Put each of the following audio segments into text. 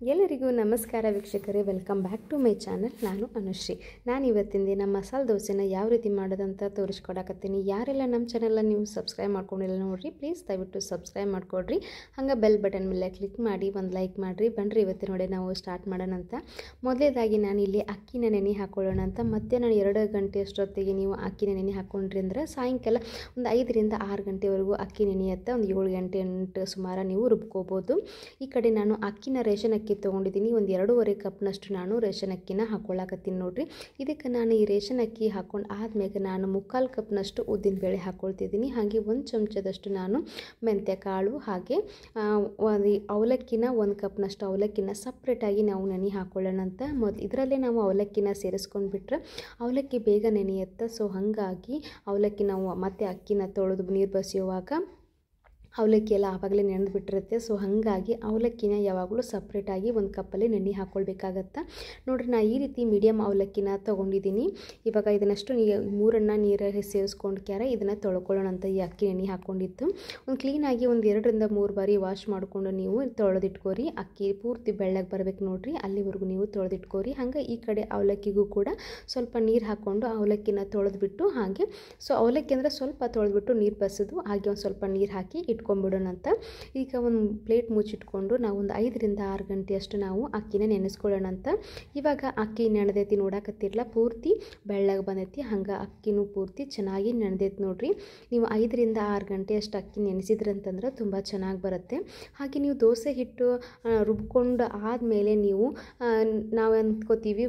ಎಲ್ಲರಿಗೂ ನಮಸ್ಕಾರ ವೀಕ್ಷಕರೇ, welcome back to my channel. ನಾನು ಅನುಶ್ರೀ. ನಾನು ಇವತ್ತಿನ ದಿನ ಮಸಾಲೆ ದೋಸೆನ ಯಾವ ರೀತಿ ಮಾಡೋದಂತ ತೋರಿಸ್ಕೊಡಕತ್ತೀನಿ. ಯಾರೆಲ್ಲ ನಮ್ಮ ಚಾನಲ್ನ ನೀವು ಸಬ್ಸ್ಕ್ರೈಬ್ ಮಾಡ್ಕೊಂಡಿಲ್ಲ ನೋಡಿರಿ, ಪ್ಲೀಸ್ ದಯವಿಟ್ಟು ಸಬ್ಸ್ಕ್ರೈಬ್ ಮಾಡ್ಕೊಡ್ರಿ. ಹಂಗೆ ಬೆಲ್ ಬಟನ್ ಮೇಲೆ ಕ್ಲಿಕ್ ಮಾಡಿ ಒಂದು ಲೈಕ್ ಮಾಡಿರಿ. ಬನ್ನಿರಿ ಇವತ್ತಿನ ನೋಡಿ ನಾವು ಸ್ಟಾರ್ಟ್ ಮಾಡೋಣ ಅಂತ. ಮೊದಲೇದಾಗಿ ನಾನು ಇಲ್ಲಿ ಅಕ್ಕಿನ ನೆನೆ ಹಾಕೊಳ್ಳೋಣ ಅಂತ. ಮಧ್ಯಾಹ್ನ 2 ಗಂಟೆ ಅಷ್ಟೊತ್ತಿಗೆ ನೀವು ಅಕ್ಕಿನ ನೆನೆ ಹಾಕ್ಕೊಂಡ್ರಿ ಅಂದ್ರೆ ಸಾಯಂಕಾಲ ಒಂದು 5 ರಿಂದ 6 ಗಂಟೆವರೆಗೂ ಅಕ್ಕಿ ನೆನೆಯುತ್ತೆ. ಒಂದು 7 ಗಂಟೆ 8 ಸುಮಾರು ನೀವು ರುಬ್ಕೋಬೋದು. ಈ ಕಡೆ ನಾನು ಅಕ್ಕಿನ ರೇಷನ್ ಅಕ್ಕಿ ತೊಗೊಂಡಿದ್ದೀನಿ. ಒಂದು 2.5 ಕಪ್ನಷ್ಟು ನಾನು ರೇಷನ್ ಅಕ್ಕಿನ ಹಾಕೊಳ್ಳಾಕತ್ತೀನಿ ನೋಡಿರಿ. ಇದಕ್ಕೆ ನಾನು ಈ ರೇಷನ್ ಅಕ್ಕಿ ಹಾಕ್ಕೊಂಡು ಆದಮೇಲೆ ನಾನು 3/4 ಕಪ್ನಷ್ಟು ಉದ್ದಿನಬೇಳೆ ಹಾಕ್ಕೊಳ್ತಿದ್ದೀನಿ. ಹಾಗೆ 1 ಚಮಚದಷ್ಟು ನಾನು ಮೆಂತ್ಯ ಕಾಳು, ಹಾಗೆ ಅವಲಕ್ಕಿನ 1 ಕಪ್ನಷ್ಟು ಅವಲಕ್ಕಿನ ಸಪ್ರೇಟಾಗಿ ನಾವು ನೆನೆ ಹಾಕ್ಕೊಳ್ಳೋಣ ಅಂತ. ಇದರಲ್ಲೇ ನಾವು ಅವಲಕ್ಕಿನ ಸೇರಿಸ್ಕೊಂಡ್ಬಿಟ್ರೆ ಅವಲಕ್ಕಿ ಬೇಗ ನೆನೆಯುತ್ತೆ. ಸೊ ಹಾಗಾಗಿ ಅವಲಕ್ಕಿ ನಾವು ಮತ್ತೆ ಅಕ್ಕಿನ ತೊಳೆದು ನೀರು ಬಸಿಯುವಾಗ ಅವಲಕ್ಕಿ ಎಲ್ಲ ಆವಾಗಲೇ ನೆನೆದು ಬಿಟ್ಟಿರುತ್ತೆ. ಸೊ ಹಾಗಾಗಿ ಅವಲಕ್ಕಿನ ಯಾವಾಗಲೂ ಸಪ್ರೇಟಾಗಿ 1 ಕಪ್ಪಲ್ಲಿ ನೆನೆ ಹಾಕ್ಕೊಳ್ಬೇಕಾಗತ್ತೆ ನೋಡಿರಿ. ನಾನು ಈ ರೀತಿ ಮೀಡಿಯಮ್ ಅವಲಕ್ಕಿನ ತೊಗೊಂಡಿದ್ದೀನಿ. ಇವಾಗ ಇದನ್ನಷ್ಟು ಮೂರನ್ನು ನೀರಲ್ಲಿ ಸೇರಿಸ್ಕೊಂಡು ಇದನ್ನು ತೊಳ್ಕೊಳ್ಳೋಣ ಅಂತ ಈ ಅಕ್ಕಿ ನೆನೆ ಹಾಕ್ಕೊಂಡಿತ್ತು. ಒಂದು ಕ್ಲೀನಾಗಿ ಒಂದು 2 ರಿಂದ 3 ಬಾರಿ ವಾಶ್ ಮಾಡಿಕೊಂಡು ನೀವು ತೊಳೆದಿಟ್ಕೋರಿ. ಅಕ್ಕಿ ಪೂರ್ತಿ ಬೆಳ್ಳಗೆ ಬರಬೇಕು ನೋಡಿರಿ, ಅಲ್ಲಿವರೆಗೂ ನೀವು ತೊಳೆದಿಟ್ಕೋರಿ. ಹಾಗೆ ಈ ಕಡೆ ಅವಲಕ್ಕಿಗೂ ಕೂಡ ಸ್ವಲ್ಪ ನೀರು ಹಾಕ್ಕೊಂಡು ಅವಲಕ್ಕಿನ ತೊಳೆದ್ಬಿಟ್ಟು, ಹಾಗೆ ಸೊ ಅವಲಕ್ಕಿ ಅಂದರೆ ಸ್ವಲ್ಪ ತೊಳೆದ್ಬಿಟ್ಟು ನೀರು ಬಸಿದು ಹಾಗೆ ಒಂದು ಸ್ವಲ್ಪ ನೀರು ಹಾಕಿ ಇಟ್ಕೊಂಡ್ಬಿಡೋಣ ಅಂತ. ಈಗ ಒಂದು ಪ್ಲೇಟ್ ಮುಚ್ಚಿಟ್ಕೊಂಡು ನಾವು ಒಂದು 5 ರಿಂದ 6 ಗಂಟೆಯಷ್ಟು ನಾವು ಅಕ್ಕಿನ ನೆನೆಸ್ಕೊಳ್ಳೋಣ ಅಂತ. ಇವಾಗ ಅಕ್ಕಿ ನೆನೆದೈತಿ ನೋಡಕತ್ತಿರಲ್ಲ, ಪೂರ್ತಿ ಬೆಳ್ಳಗೆ ಬಂದೈತಿ. ಹಂಗೆ ಅಕ್ಕಿನೂ ಪೂರ್ತಿ ಚೆನ್ನಾಗಿ ನೆನೆದೈತಿ ನೋಡಿರಿ. ನೀವು 5 ರಿಂದ 6 ಗಂಟೆಯಷ್ಟು ಅಕ್ಕಿ ನೆನೆಸಿದ್ರಂತಂದ್ರೆ ತುಂಬ ಚೆನ್ನಾಗಿ ಬರುತ್ತೆ. ಹಾಗೆ ನೀವು ದೋಸೆ ಹಿಟ್ಟು ರುಬ್ಕೊಂಡು ಆದಮೇಲೆ ನಾವು ಅಂದ್ಕೋತೀವಿ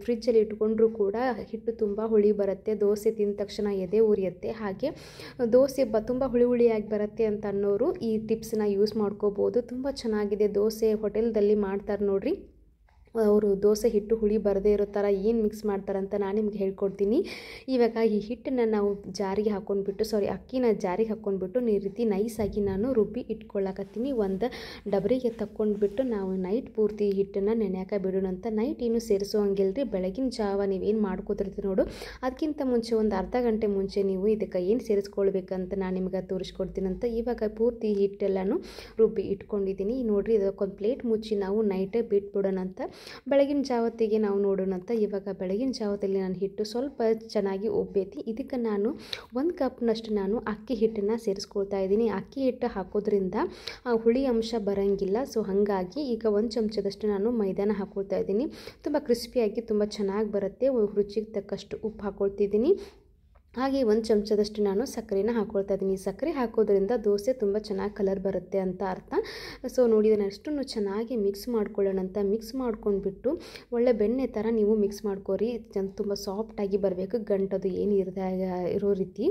ಫ್ರಿಜ್ಜಲ್ಲಿ ಇಟ್ಕೊಂಡ್ರೂ ಕೂಡ ಹಿಟ್ಟು ತುಂಬ ಹುಳಿ ಬರುತ್ತೆ, ದೋಸೆ ತಿಂದ ತಕ್ಷಣ ಎದೆ ಉರಿಯುತ್ತೆ, ಹಾಗೆ ದೋಸೆ ತುಂಬ ಹುಳಿಯಾಗಿ ಬರುತ್ತೆ ಅಂತ ಅನ್ನೋರು ಈ ಟಿಪ್ಸನ್ನ ಯೂಸ್ ಮಾಡ್ಕೋಬೋದು. ತುಂಬ ಚೆನ್ನಾಗಿದೆ. ದೋಸೆ ಹೋಟೆಲ್ದಲ್ಲಿ ಮಾಡ್ತಾರೆ ನೋಡಿರಿ, ಅವರು ದೋಸೆ ಹಿಟ್ಟು ಹುಳಿ ಬರದೇ ಇರೋ ಥರ ಏನು ಮಿಕ್ಸ್ ಮಾಡ್ತಾರಂತ ನಾನು ನಿಮ್ಗೆ ಹೇಳ್ಕೊಡ್ತೀನಿ. ಇವಾಗ ಈ ಹಿಟ್ಟನ್ನು ನಾವು ಜಾರಿಗೆ ಹಾಕ್ಕೊಂಡ್ಬಿಟ್ಟು ಅಕ್ಕಿನ ಜಾರಿಗೆ ಹಾಕ್ಕೊಂಡ್ಬಿಟ್ಟು ಈ ರೀತಿ ನೈಸಾಗಿ ನಾನು ರುಬ್ಬಿ ಇಟ್ಕೊಳ್ಳಾಕತ್ತೀನಿ. ಒಂದು ಡಬರಿಗೆ ತಕ್ಕೊಂಡ್ಬಿಟ್ಟು ನಾವು ನೈಟ್ ಪೂರ್ತಿ ಹಿಟ್ಟನ್ನು ನೆನೆಯಾಕ ಬಿಡೋಣ ಅಂತ. ನೈಟ್ ಏನು ಸೇರಿಸೋಂಗಿಲ್ಲರಿ, ಬೆಳಗಿನ ಜಾವ ನೀವೇನು ಮಾಡ್ಕೋತಿರ್ತೀವಿ ನೋಡು ಅದಕ್ಕಿಂತ ಮುಂಚೆ ಒಂದು ಅರ್ಧ ಗಂಟೆ ಮುಂಚೆ ನೀವು ಇದಕ್ಕೆ ಏನು ಸೇರಿಸ್ಕೊಳ್ಬೇಕಂತ ನಾನು ನಿಮ್ಗೆ ತೋರಿಸ್ಕೊಡ್ತೀನಂತ. ಇವಾಗ ಪೂರ್ತಿ ಹಿಟ್ಟೆಲ್ಲನೂ ರುಬ್ಬಿ ಇಟ್ಕೊಂಡಿದ್ದೀನಿ ನೋಡಿರಿ. ಇದಕ್ಕೊಂದು ಪ್ಲೇಟ್ ಮುಚ್ಚಿ ನಾವು ನೈಟೇ ಬಿಟ್ಬಿಡೋಣ ಅಂತ. ಬೆಳಗಿನ ಜಾವತ್ತಿಗೆ ನಾವು ನೋಡೋಣ ಅಂತ. ಇವಾಗ ಬೆಳಗಿನ ಜಾವದಲ್ಲಿ ನಾನು ಹಿಟ್ಟು ಸ್ವಲ್ಪ ಚೆನ್ನಾಗಿ ಉಬ್ಬೈತಿ. ಇದಕ್ಕೆ ನಾನು 1 ಕಪ್ನಷ್ಟು ನಾನು ಅಕ್ಕಿ ಹಿಟ್ಟನ್ನು ಸೇರಿಸ್ಕೊಳ್ತಾ ಇದ್ದೀನಿ. ಅಕ್ಕಿ ಹಿಟ್ಟು ಹಾಕೋದ್ರಿಂದ ಹುಳಿ ಅಂಶ ಬರೋಂಗಿಲ್ಲ. ಸೊ ಹಾಗಾಗಿ ಈಗ 1 ಚಮಚದಷ್ಟು ನಾನು ಮೈದಾನ ಹಾಕ್ಕೊಳ್ತಾ ಇದ್ದೀನಿ. ತುಂಬ ಕ್ರಿಸ್ಪಿಯಾಗಿ ತುಂಬ ಚೆನ್ನಾಗಿ ಬರುತ್ತೆ. ರುಚಿಗೆ ತಕ್ಕಷ್ಟು ಉಪ್ಪು ಹಾಕ್ಕೊಳ್ತಿದ್ದೀನಿ. ಹಾಗೆ 1 ಚಮಚದಷ್ಟು ನಾನು ಸಕ್ಕರೆನ ಹಾಕ್ಕೊಳ್ತಾ ಇದ್ದೀನಿ. ಸಕ್ಕರೆ ಹಾಕೋದ್ರಿಂದ ದೋಸೆ ತುಂಬ ಚೆನ್ನಾಗಿ ಕಲರ್ ಬರುತ್ತೆ ಅಂತ ಅರ್ಥ. ಸೊ ನೋಡಿ, ಇದನ್ನಷ್ಟನ್ನು ಚೆನ್ನಾಗಿ ಮಿಕ್ಸ್ ಮಾಡ್ಕೊಳ್ಳೋಣ ಅಂತ. ಮಿಕ್ಸ್ ಮಾಡ್ಕೊಂಡ್ಬಿಟ್ಟು ಒಳ್ಳೆ ಬೆಣ್ಣೆ ಥರ ನೀವು ಮಿಕ್ಸ್ ಮಾಡ್ಕೋರಿ. ತುಂಬ ಸಾಫ್ಟಾಗಿ ಬರಬೇಕು, ಗಂಟದು ಏನು ಇರೋ ರೀತಿ.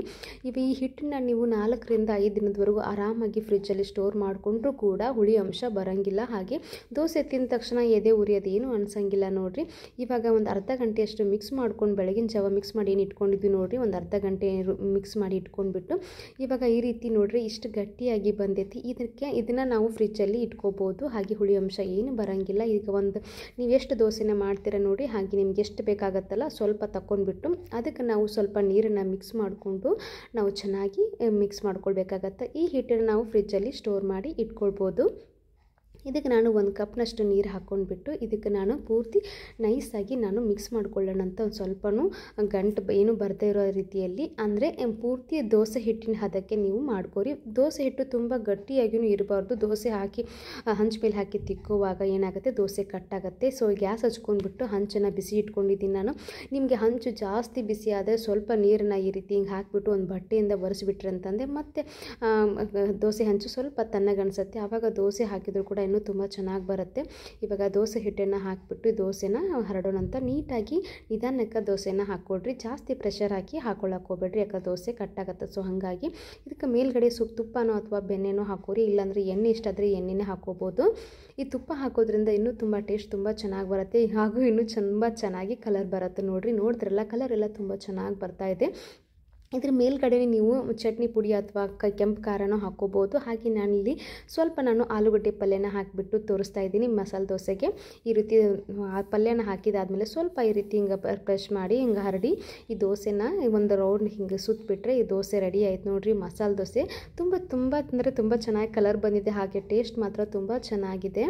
ಈ ಹಿಟ್ಟನ್ನ ನೀವು 4 ರಿಂದ 5 ದಿನದವರೆಗೂ ಆರಾಮಾಗಿ ಫ್ರಿಜ್ಜಲ್ಲಿ ಸ್ಟೋರ್ ಮಾಡಿಕೊಂಡ್ರೂ ಕೂಡ ಹುಳಿ ಅಂಶ ಬರೋಂಗಿಲ್ಲ. ಹಾಗೆ ದೋಸೆ ತಿಂದ ತಕ್ಷಣ ಎದೆ ಉರಿಯೋದೇನು ಅನ್ಸಂಗಿಲ್ಲ ನೋಡಿರಿ. ಇವಾಗ ಒಂದು ಅರ್ಧ ಗಂಟೆಯಷ್ಟು ಮಿಕ್ಸ್ ಮಾಡ್ಕೊಂಡು ಬೆಳಗಿನ ಜಾವ ಮಿಕ್ಸ್ ಮಾಡಿ ಏನು ಇಟ್ಕೊಂಡಿದ್ವಿ ನೋಡಿರಿ, ಒಂದು ಅರ್ಧ ಗಂಟೆ ಮಿಕ್ಸ್ ಮಾಡಿ ಇಟ್ಕೊಂಡ್ಬಿಟ್ಟು ಇವಾಗ ಈ ರೀತಿ ನೋಡ್ರಿ ಇಷ್ಟು ಗಟ್ಟಿಯಾಗಿ ಬಂದೈತಿ. ಇದನ್ನು ನಾವು ಫ್ರಿಜ್ಜಲ್ಲಿ ಇಟ್ಕೋಬೋದು. ಹಾಗೆ ಹುಳಿ ಅಂಶ ಏನು ಬರೋಂಗಿಲ್ಲ. ಈಗ ನೀವು ಎಷ್ಟು ದೋಸೆನ ಮಾಡ್ತೀರ ನೋಡಿ, ಹಾಗೆ ನಿಮ್ಗೆ ಎಷ್ಟು ಬೇಕಾಗತ್ತಲ್ಲ ಸ್ವಲ್ಪ ತಗೊಂಡ್ಬಿಟ್ಟು ಅದಕ್ಕೆ ನಾವು ಸ್ವಲ್ಪ ನೀರನ್ನು ಮಿಕ್ಸ್ ಮಾಡಿಕೊಂಡು ನಾವು ಚೆನ್ನಾಗಿ ಮಿಕ್ಸ್ ಮಾಡ್ಕೊಳ್ಬೇಕಾಗತ್ತೆ. ಈ ಹಿಟ್ಟನ್ನು ನಾವು ಫ್ರಿಜ್ಜಲ್ಲಿ ಸ್ಟೋರ್ ಮಾಡಿ ಇಟ್ಕೊಳ್ಬೋದು. ಇದಕ್ಕೆ ನಾನು 1 ಕಪ್ನಷ್ಟು ನೀರು ಹಾಕ್ಕೊಂಡ್ಬಿಟ್ಟು ಇದಕ್ಕೆ ನಾನು ಪೂರ್ತಿ ನೈಸಾಗಿ ನಾನು ಮಿಕ್ಸ್ ಮಾಡ್ಕೊಳ್ಳೋಣ ಅಂತ. ಒಂದು ಸ್ವಲ್ಪನೂ ಗಂಟು ಏನು ಬರದೇ ಇರೋ ರೀತಿಯಲ್ಲಿ, ಅಂದರೆ ಪೂರ್ತಿ ದೋಸೆ ಹಿಟ್ಟಿನ ಹದಕ್ಕೆ ನೀವು ಮಾಡ್ಕೋರಿ. ದೋಸೆ ಹಿಟ್ಟು ತುಂಬ ಗಟ್ಟಿಯಾಗಿಯೂ ಇರಬಾರ್ದು. ದೋಸೆ ಹಾಕಿ ಹಂಚು ಮೇಲೆ ಹಾಕಿ ತಿಕ್ಕುವಾಗ ಏನಾಗುತ್ತೆ, ದೋಸೆ ಕಟ್ಟಾಗುತ್ತೆ. ಸೊ ಗ್ಯಾಸ್ ಹಚ್ಕೊಂಡ್ಬಿಟ್ಟು ಹಂಚನ್ನು ಬಿಸಿ ಇಟ್ಕೊಂಡಿದ್ದೀನಿ ನಾನು. ನಿಮಗೆ ಹಂಚು ಜಾಸ್ತಿ ಬಿಸಿ ಆದರೆ ಸ್ವಲ್ಪ ನೀರನ್ನು ಈ ರೀತಿ ಹಿಂಗೆ ಹಾಕಿಬಿಟ್ಟು ಒಂದು ಬಟ್ಟೆಯಿಂದ ಒರೆಸಿಬಿಟ್ರೆ ಅಂತಂದರೆ ಮತ್ತೆ ದೋಸೆ ಹಂಚು ಸ್ವಲ್ಪ ತಣ್ಣಗನ್ಸುತ್ತೆ. ಆವಾಗ ದೋಸೆ ಹಾಕಿದರೂ ಕೂಡ ಇನ್ನೂ ತುಂಬ ಚೆನ್ನಾಗಿ ಬರುತ್ತೆ. ಇವಾಗ ದೋಸೆ ಹಿಟ್ಟನ್ನು ಹಾಕಿಬಿಟ್ಟು ದೋಸೆನ ಹರಡೋಣ ಅಂತ. ನೀಟಾಗಿ ನಿಧಾನಕ್ಕೆ ದೋಸೆನ ಹಾಕ್ಕೊಡ್ರಿ, ಜಾಸ್ತಿ ಪ್ರೆಷರ್ ಹಾಕಿ ಹಾಕೊಳ್ಳೋಕೆ ಹೋಗ್ಬೇಡ್ರಿ, ಯಾಕೆ ದೋಸೆ ಕಟ್ಟಾಗತ್ತೆ. ಸೊ ಹಾಗಾಗಿ ಇದಕ್ಕೆ ಮೇಲ್ಗಡೆ ತುಪ್ಪನೋ ಅಥವಾ ಬೆಣ್ಣೆನೋ ಹಾಕೋರಿ, ಇಲ್ಲಾಂದರೆ ಎಣ್ಣೆ ಇಷ್ಟಾದರೆ ಎಣ್ಣೆನೇ ಹಾಕೋಬೋದು. ಈ ತುಪ್ಪ ಹಾಕೋದ್ರಿಂದ ಇನ್ನೂ ತುಂಬ ಟೇಸ್ಟ್ ತುಂಬ ಚೆನ್ನಾಗಿ ಬರುತ್ತೆ. ಹಾಗೂ ಇನ್ನೂ ತುಂಬ ಚೆನ್ನಾಗಿ ಕಲರ್ ಬರುತ್ತೆ ನೋಡಿರಿ. ನೋಡಿದ್ರಲ್ಲ, ಕಲರ್ ಎಲ್ಲ ತುಂಬ ಚೆನ್ನಾಗಿ ಬರ್ತಾ ಇದೆ. ಇದ್ರ ಮೇಲ್ಗಡೆ ನೀವು ಚಟ್ನಿ ಪುಡಿ ಅಥವಾ ಕೆಂಪು ಖಾರನೂ ಹಾಕ್ಕೋಬೋದು. ಹಾಗೆ ನಾನಿಲ್ಲಿ ಸ್ವಲ್ಪ ಆಲೂಗಡ್ಡೆ ಪಲ್ಯನ ಹಾಕಿಬಿಟ್ಟು ತೋರಿಸ್ತಾ ಇದ್ದೀನಿ ಮಸಾಲೆ ದೋಸೆಗೆ. ಈ ರೀತಿ ಪಲ್ಯನ ಹಾಕಿದಾದ್ಮೇಲೆ ಸ್ವಲ್ಪ ಈ ರೀತಿ ಹಿಂಗೆ ಪ್ರೆಶ್ ಮಾಡಿ ಹಿಂಗೆ ಹರಡಿ ಈ ದೋಸೆನ ಒಂದು ರೌಂಡ್ ಹಿಂಗೆ ಸುತ್ತಬಿಟ್ರೆ ಈ ದೋಸೆ ರೆಡಿ ಆಯ್ತು ನೋಡಿರಿ. ಮಸಾಲೆ ದೋಸೆ ತುಂಬ ಅಂದರೆ ತುಂಬ ಚೆನ್ನಾಗಿ ಕಲರ್ ಬಂದಿದೆ, ಹಾಗೆ ಟೇಸ್ಟ್ ಮಾತ್ರ ತುಂಬ ಚೆನ್ನಾಗಿದೆ.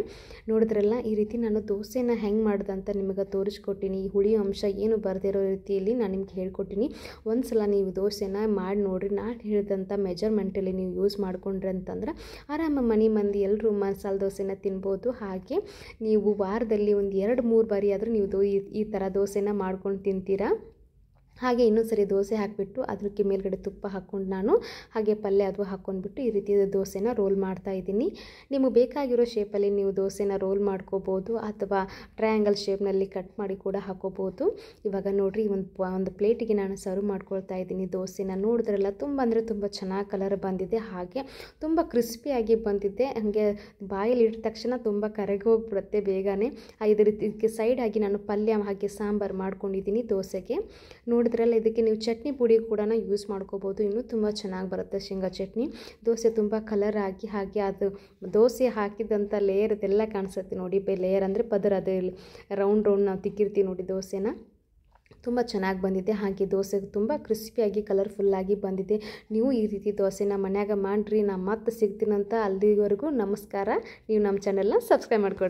ನೋಡಿದ್ರಲ್ಲ, ಈ ರೀತಿ ನಾನು ದೋಸೆನ ಹೆಂಗೆ ಮಾಡ್ದಂತ ನಿಮಗೆ ತೋರಿಸ್ಕೊಟ್ಟಿನಿ. ಈ ಹುಳಿ ಅಂಶ ಏನು ಬರದಿರೋ ರೀತಿಯಲ್ಲಿ ನಾನು ನಿಮ್ಗೆ ಹೇಳ್ಕೊಟ್ಟಿನಿ. ಒಂದು ಸಲ ನೀವು ದೋಸೆನ ಮಾಡಿ ನೋಡಿರಿ. ನಾನು ಹೇಳಿದಂಥ ಮೆಜರ್ಮೆಂಟಲ್ಲಿ ನೀವು ಯೂಸ್ ಮಾಡಿಕೊಂಡ್ರೆ ಅಂತಂದ್ರೆ ಆರಾಮ ಮನೆ ಮಂದಿ ಎಲ್ಲರೂ ಮಸಾಲೆ ದೋಸೆನ ತಿನ್ಬೋದು. ಹಾಗೆ ನೀವು ವಾರದಲ್ಲಿ ಒಂದು 2-3 ಬಾರಿ ಆದರೂ ನೀವು ಈ ಥರ ದೋಸೆನ ಮಾಡ್ಕೊಂಡು ತಿಂತೀರಾ. ಹಾಗೆ ಇನ್ನೊಂದು ಸರಿ ದೋಸೆ ಹಾಕಿಬಿಟ್ಟು ಅದಕ್ಕೆ ಮೇಲ್ಗಡೆ ತುಪ್ಪ ಹಾಕ್ಕೊಂಡು ನಾನು ಹಾಗೆ ಪಲ್ಯ ಅದು ಹಾಕ್ಕೊಂಡ್ಬಿಟ್ಟು ಈ ರೀತಿ ದೋಸೆನ ರೋಲ್ ಮಾಡ್ತಾ ಇದ್ದೀನಿ. ನಿಮಗೆ ಬೇಕಾಗಿರೋ ಶೇಪಲ್ಲಿ ನೀವು ದೋಸೆನ ರೋಲ್ ಮಾಡ್ಕೋಬೋದು ಅಥವಾ ಟ್ರಯಾಂಗಲ್ ಶೇಪ್ನಲ್ಲಿ ಕಟ್ ಮಾಡಿ ಕೂಡ ಹಾಕೋಬೋದು. ಇವಾಗ ನೋಡಿರಿ, ಒಂದು ಪ್ಲೇಟಿಗೆ ನಾನು ಸರ್ವ್ ಮಾಡ್ಕೊಳ್ತಾ ಇದ್ದೀನಿ ದೋಸೆನ. ನೋಡಿದ್ರಲ್ಲ, ತುಂಬ ಅಂದರೆ ತುಂಬ ಚೆನ್ನಾಗಿ ಕಲರ್ ಬಂದಿದೆ, ಹಾಗೆ ತುಂಬ ಕ್ರಿಸ್ಪಿಯಾಗಿ ಬಂದಿದೆ. ಹಾಗೆ ಬಾಯಲ್ಲಿ ಇಟ್ಟ ತಕ್ಷಣ ತುಂಬ ಕರಗಿ ಹೋಗ್ಬಿಡುತ್ತೆ ಬೇಗನೆ. ಇದೇ ರೀತಿ ಇದಕ್ಕೆ ಸೈಡಾಗಿ ನಾನು ಪಲ್ಯ ಹಾಗೆ ಸಾಂಬಾರು ಮಾಡ್ಕೊಂಡಿದ್ದೀನಿ ದೋಸೆಗೆ. ನೋಡಿದ್ರಲ್ಲ, ಇದಕ್ಕೆ ನೀವು ಚಟ್ನಿ ಪುಡಿ ಕೂಡ ಯೂಸ್ ಮಾಡ್ಕೋಬೋದು, ಇನ್ನೂ ತುಂಬ ಚೆನ್ನಾಗಿ ಬರುತ್ತೆ ಶೇಂಗಾ ಚಟ್ನಿ. ದೋಸೆ ತುಂಬ ಕಲರ್ ಆಗಿ ಹಾಗೆ ಅದು ದೋಸೆ ಹಾಕಿದಂಥ ಲೇಯರ್ ಅದೆಲ್ಲ ಕಾಣಿಸುತ್ತೆ ನೋಡಿ. ಲೇಯರ್ ಅಂದರೆ ಪದರ, ಅದು ರೌಂಡ್ ನಾವು ತಿಕ್ಕಿರ್ತೀವಿ ನೋಡಿ ದೋಸೆನ. ತುಂಬ ಚೆನ್ನಾಗಿ ಬಂದಿದೆ, ಹಾಗೆ ದೋಸೆ ತುಂಬ ಕ್ರಿಸ್ಪಿಯಾಗಿ ಕಲರ್ಫುಲ್ಲಾಗಿ ಬಂದಿದೆ. ನೀವು ಈ ರೀತಿ ದೋಸೆನ ಮನ್ಯಾಗ ಮಾಡಿರಿ. ನಾನು ಮತ್ತೆ ಸಿಗ್ತೀನಂತ. ಅಲ್ಲಿವರೆಗೂ ನಮಸ್ಕಾರ. ನೀವು ನಮ್ಮ ಚಾನೆಲ್ನ ಸಬ್ಸ್ಕ್ರೈಬ್ ಮಾಡ್ಕೊಡ್ರಿ.